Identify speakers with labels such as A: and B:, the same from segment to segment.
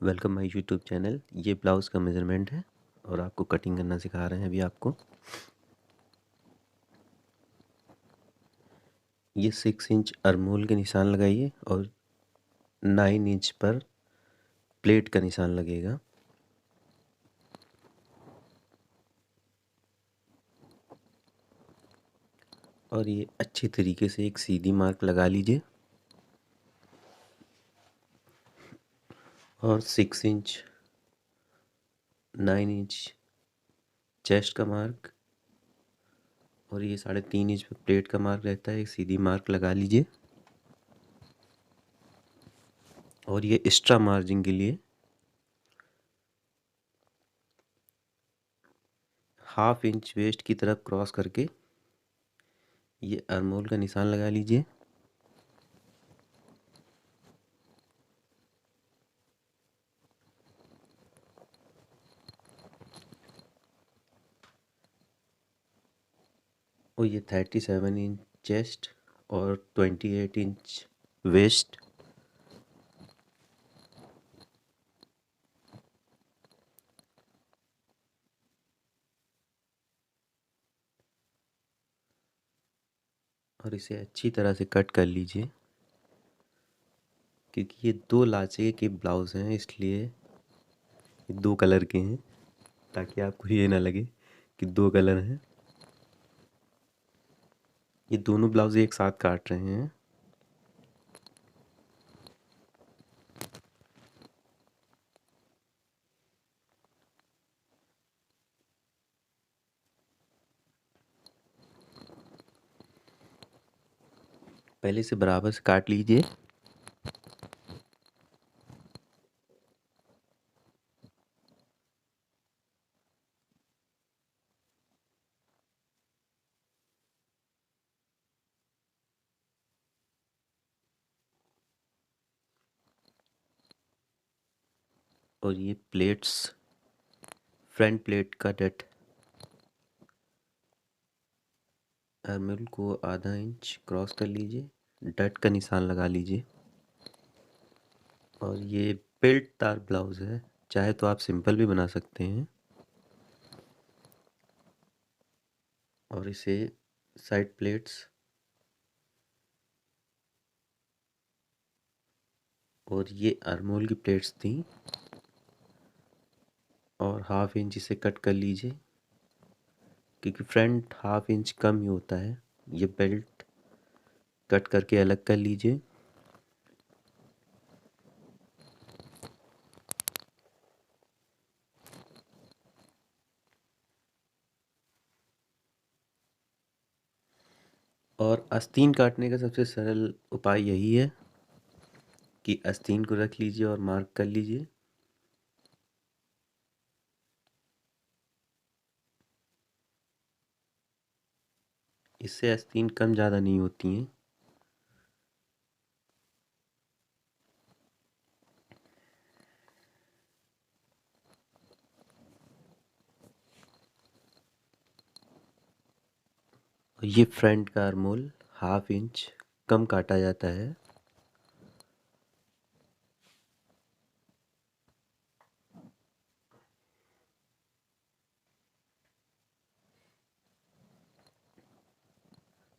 A: Welcome my YouTube channel. ये blouse का measurement है और आपको कटिंग करना सिखा रहे हैं अभी आपको। ये 6 इंच अरमोल के निशान लगाइए और 9 इंच पर प्लेट का निशान लगेगा। और ये अच्छी तरीके से एक सीधी मार्क लगा लीजिए और 6 इंच 9 इंच चेस्ट का मार्क और ये 3.5 इंच पर प्लेट का मार्क रहता है, एक सीधी मार्क लगा लीजिए। और ये एक्स्ट्रा मार्जिन के लिए 1/2 इंच वेस्ट की तरफ क्रॉस करके ये अरमोल का निशान लगा लीजिए। और ये 37 इंच चेस्ट और 28 इंच वेस्ट। और इसे अच्छी तरह से कट कर लीजिए क्योंकि ये 2 लाचे के ब्लाउज़ हैं, इसलिए ये 2 कलर के हैं, ताकि आपको ये ना लगे कि 2 कलर हैं। ये दोनों ब्लाउज़ एक साथ काट रहे हैं। पहले से बराबर से काट लीजिए। और ये प्लेट्स, फ्रंट प्लेट का डट आर्मोल को आधा इंच क्रॉस कर लीजिए, डट का निशान लगा लीजिए। और ये बेल्ट दार ब्लाउज़ है, चाहे तो आप सिंपल भी बना सकते हैं। और इसे साइड प्लेट्स और ये आर्मोल की प्लेट्स थी और 1/2 इंच इसे कट कर लीजिए क्योंकि फ्रंट 1/2 इंच कम ही होता है। ये बेल्ट कट करके अलग कर लीजिए। और आस्तीन काटने का सबसे सरल उपाय यही है कि आस्तीन को रख लीजिए और मार्क कर लीजिए। इससे आस्तीन कम ज़्यादा नहीं होती हैं। और ये फ्रंट का आर्मोल 1/2 इंच कम काटा जाता है।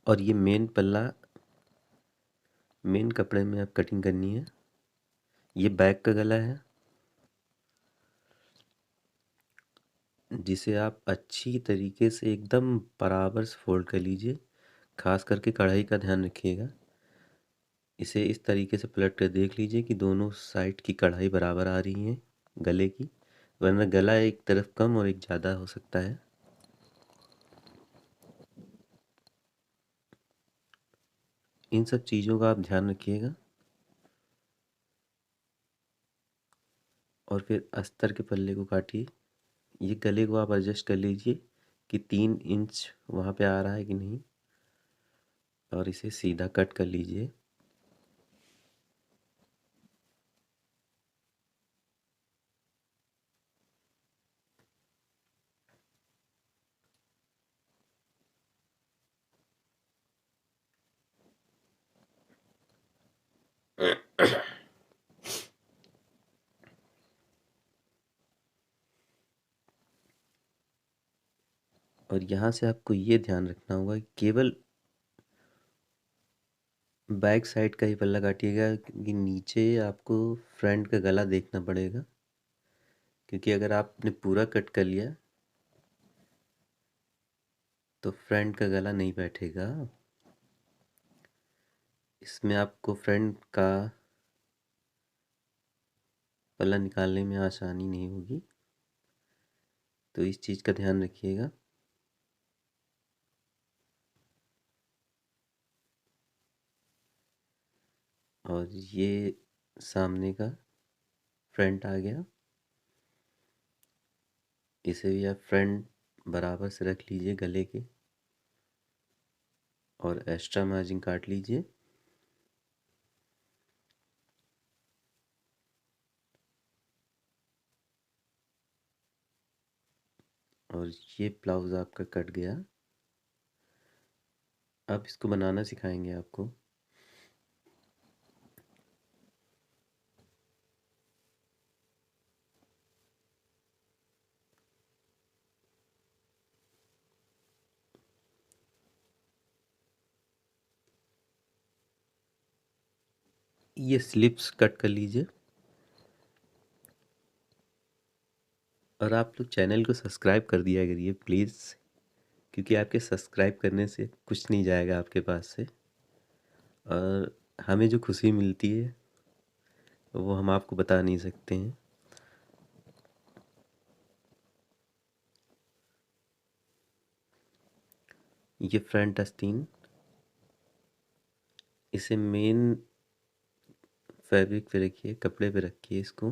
A: और ये मेन पल्ला, मेन कपड़े में अब कटिंग करनी है। ये बैक का गला है जिसे आप अच्छी तरीके से एकदम बराबर से फोल्ड कर लीजिए। खास करके कढ़ाई का ध्यान रखिएगा। इसे इस तरीके से पलट कर देख लीजिए कि दोनों साइड की कढ़ाई बराबर आ रही हैं गले की, वरना गला एक तरफ कम और एक ज़्यादा हो सकता है। इन सब चीज़ों का आप ध्यान रखिएगा। और फिर अस्तर के पल्ले को काटिए। ये गले को आप एडजस्ट कर लीजिए कि 3 इंच वहाँ पे आ रहा है कि नहीं, और इसे सीधा कट कर लीजिए। और यहाँ से आपको ये ध्यान रखना होगा कि केवल बैक साइड का ही पल्ला काटिएगा, क्योंकि नीचे आपको फ्रंट का गला देखना पड़ेगा, क्योंकि अगर आपने पूरा कट कर लिया तो फ्रंट का गला नहीं बैठेगा। इसमें आपको फ्रंट का पल्ला निकालने में आसानी नहीं होगी, तो इस चीज़ का ध्यान रखिएगा। और ये सामने का फ्रंट आ गया, इसे भी आप फ्रंट बराबर से रख लीजिए गले के, और एक्स्ट्रा मार्जिन काट लीजिए। और ये ब्लाउज़ आपका कट गया। अब इसको बनाना सिखाएंगे आपको। ये स्लिप्स कट कर लीजिए। और आप लोग चैनल को सब्सक्राइब कर दिया करिए प्लीज़, क्योंकि आपके सब्सक्राइब करने से कुछ नहीं जाएगा आपके पास से, और हमें जो खुशी मिलती है वो हम आपको बता नहीं सकते हैं। ये फ्रंट आस्तीन, इसे मेन फैब्रिक पे रखिए, कपड़े पे रखिए इसको,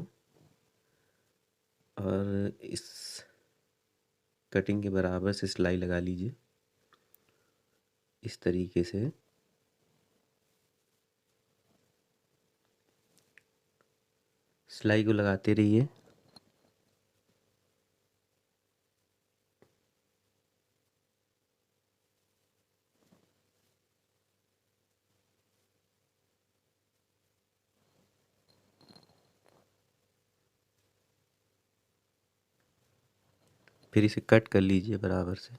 A: और इस कटिंग के बराबर से सिलाई लगा लीजिए इस तरीके से। सिलाई को लगाते रहिए। फिर इसे कट कर लीजिए बराबर से।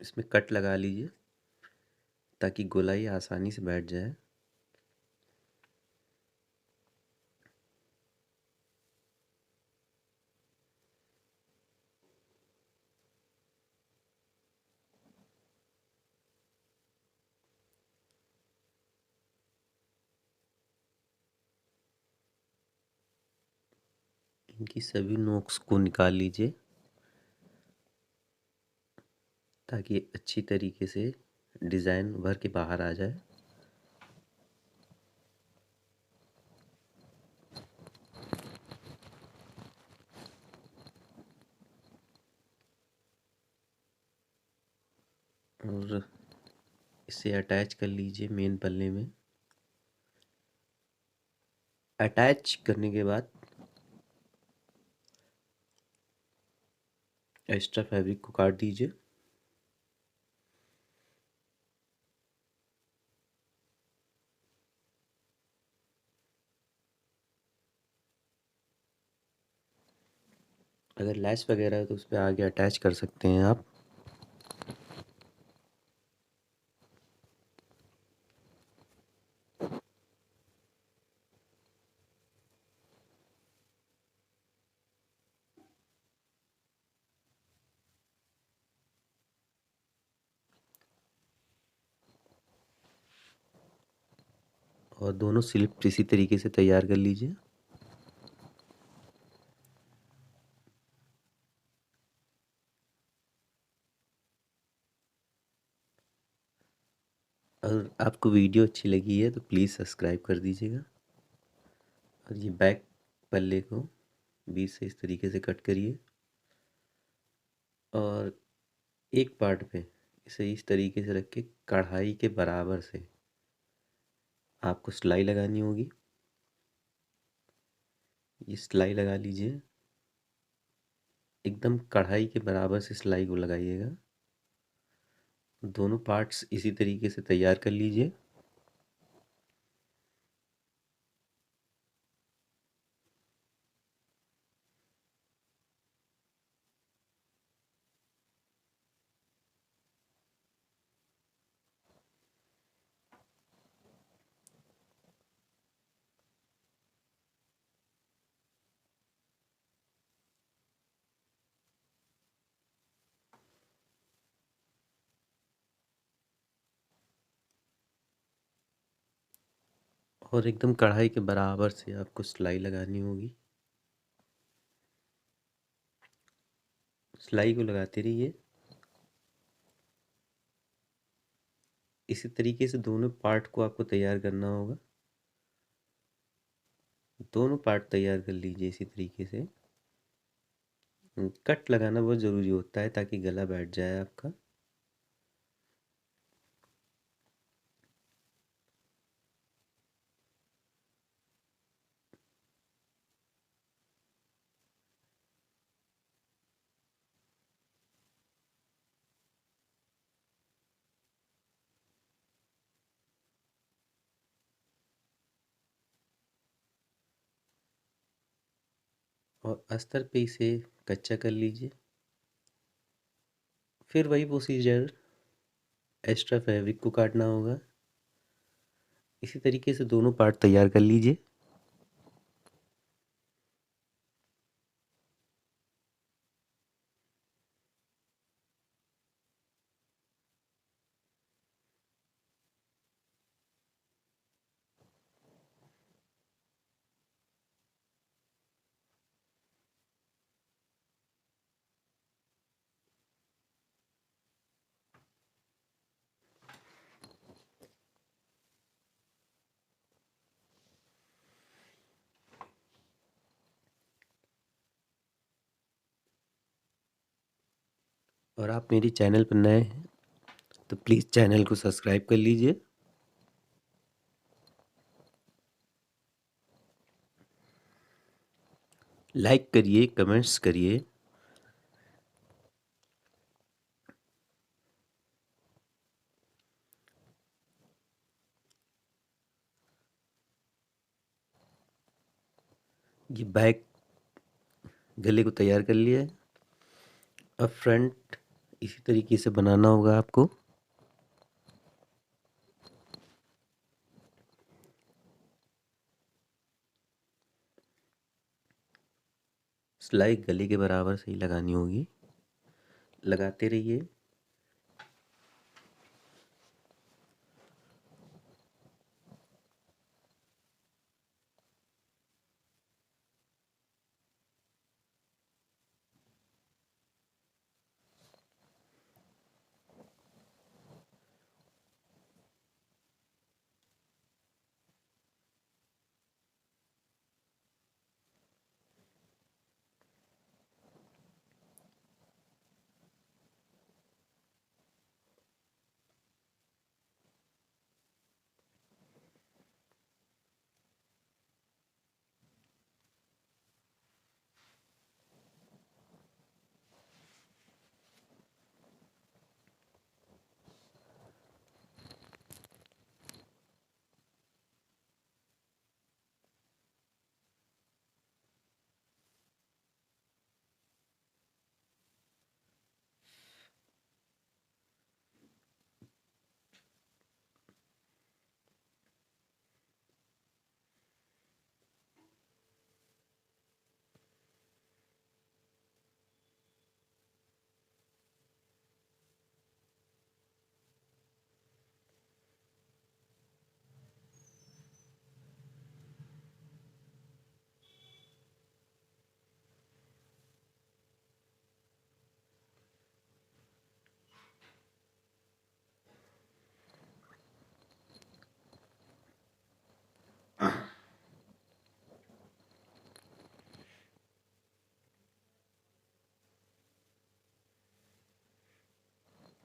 A: इसमें कट लगा लीजिए ताकि गोलाई आसानी से बैठ जाए। इनकी सभी नोक्स को निकाल लीजिए ताकि अच्छी तरीके से डिज़ाइन उभर के बाहर आ जाए। और इसे अटैच कर लीजिए मेन पल्ले में। अटैच करने के बाद एक्स्ट्रा फैब्रिक को काट दीजिए। अगर लैस वगैरह है तो उस पर आगे अटैच कर सकते हैं आप। और दोनों स्लिप इसी तरीके से तैयार कर लीजिए। अगर आपको वीडियो अच्छी लगी है तो प्लीज़ सब्सक्राइब कर दीजिएगा। और ये बैक पल्ले को बीच से इस तरीके से कट करिए, और एक पार्ट पे इसे इस तरीके से रख के कढ़ाई के बराबर से आपको सिलाई लगानी होगी। ये सिलाई लगा लीजिए। एकदम कढ़ाई के बराबर से सिलाई को लगाइएगा। दोनों पार्ट्स इसी तरीके से तैयार कर लीजिए। और एकदम कढ़ाई के बराबर से आपको सिलाई लगानी होगी। सिलाई को लगाते रहिए। इसी तरीके से दोनों पार्ट को आपको तैयार करना होगा। दोनों पार्ट तैयार कर लीजिए इसी तरीके से। कट लगाना बहुत ज़रूरी होता है ताकि गला बैठ जाए आपका। और अस्तर पे इसे कच्चा कर लीजिए। फिर वही प्रोसीजर, एक्स्ट्रा फैब्रिक को काटना होगा। इसी तरीके से दोनों पार्ट तैयार कर लीजिए। और आप मेरी चैनल पर नए हैं तो प्लीज़ चैनल को सब्सक्राइब कर लीजिए। लाइक करिए, कमेंट्स करिए। ये बैक गले को तैयार कर लिया है। अब फ्रंट इसी तरीके से बनाना होगा आपको। सिलाई गले के बराबर से ही लगानी होगी। लगाते रहिए।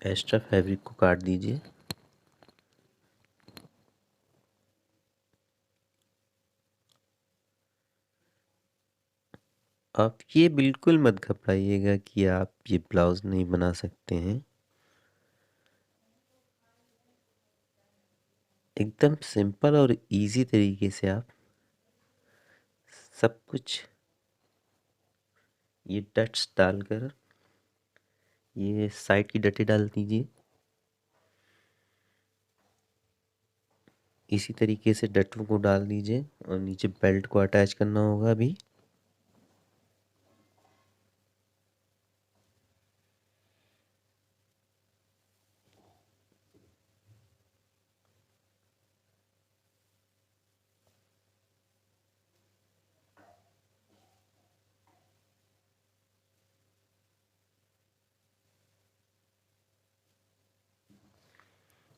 A: एक्स्ट्रा फैब्रिक को काट दीजिए। आप ये बिल्कुल मत घबराइएगा कि आप ये ब्लाउज़ नहीं बना सकते हैं। एकदम सिंपल और इजी तरीके से आप सब कुछ ये डट्स डालकर ये साइड की डटे डाल दीजिए। इसी तरीके से डटों को डाल दीजिए और नीचे बेल्ट को अटैच करना होगा अभी।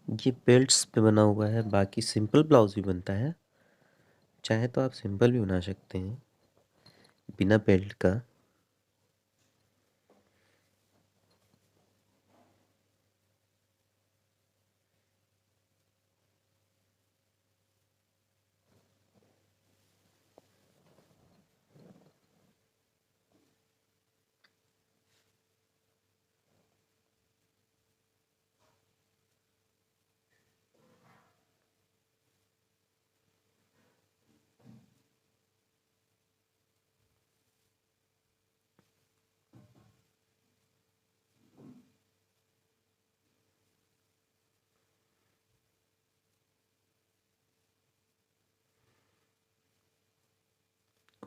A: ये बेल्ट्स पे बना हुआ है, बाकी सिंपल ब्लाउज भी बनता है, चाहे तो आप सिंपल भी बना सकते हैं बिना बेल्ट का।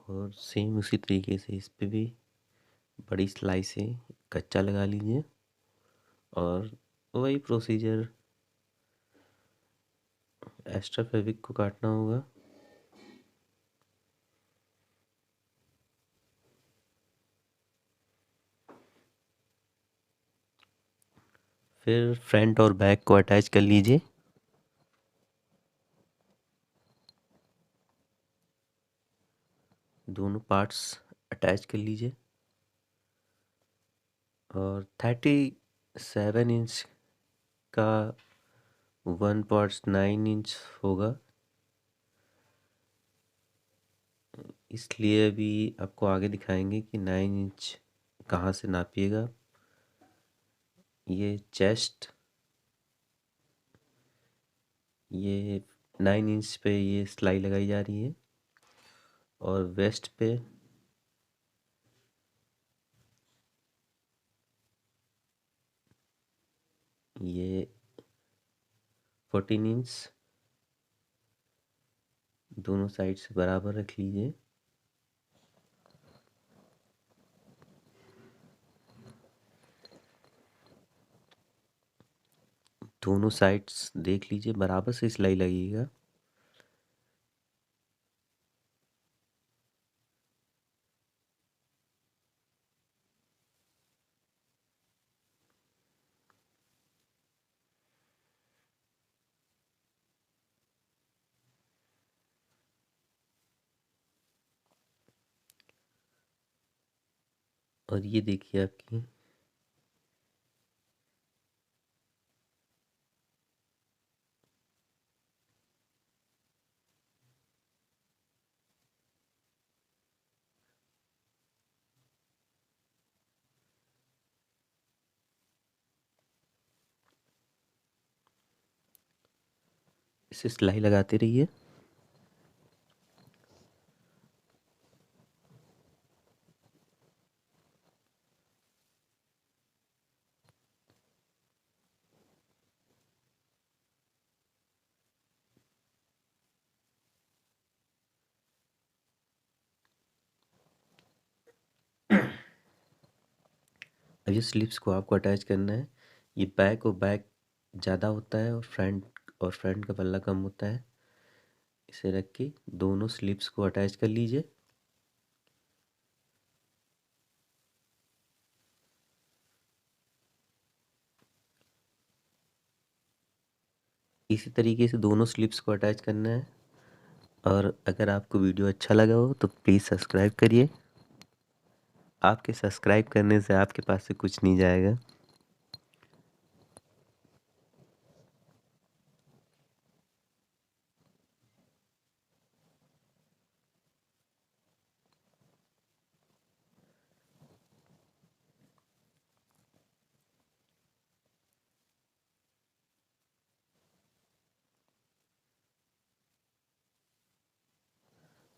A: और सेम उसी तरीके से इस पे भी बड़ी सिलाई से कच्चा लगा लीजिए और वही प्रोसीजर, एक्स्ट्रा फैब्रिक को काटना होगा। फिर फ्रंट और बैक को अटैच कर लीजिए। दोनों पार्ट्स अटैच कर लीजिए और 37 इंच का 1.9 इंच होगा, इसलिए अभी आपको आगे दिखाएंगे कि 9 इंच कहाँ से नापिएगा। ये चेस्ट, ये 9 इंच पे ये सिलाई लगाई जा रही है और वेस्ट पे ये 14 इंच दोनों साइड से बराबर रख लीजिए। दोनों साइड्स देख लीजिए, बराबर से सिलाई लगेगा। और ये देखिए आपकी इसे सिलाई लगाते रहिए। अब ये स्लीव्स को आपको अटैच करना है। ये बैक और बैक ज़्यादा होता है और फ्रंट का पल्ला कम होता है। इसे रख के दोनों स्लीव्स को अटैच कर लीजिए। इसी तरीके से दोनों स्लीव्स को अटैच करना है। और अगर आपको वीडियो अच्छा लगा हो तो प्लीज़ सब्सक्राइब करिए। आपके सब्सक्राइब करने से आपके पास से कुछ नहीं जाएगा।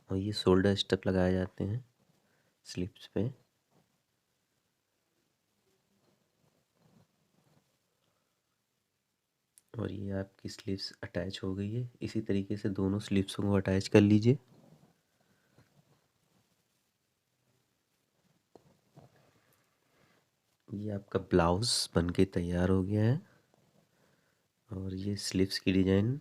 A: और ये शोल्डर स्ट्रप लगाए जाते हैं स्लीव्स पे। और ये आपकी स्लीव्स अटैच हो गई है। इसी तरीके से दोनों स्लीव्स को अटैच कर लीजिए। ये आपका ब्लाउज़ बनके तैयार हो गया है। और ये स्लीव्स की डिज़ाइन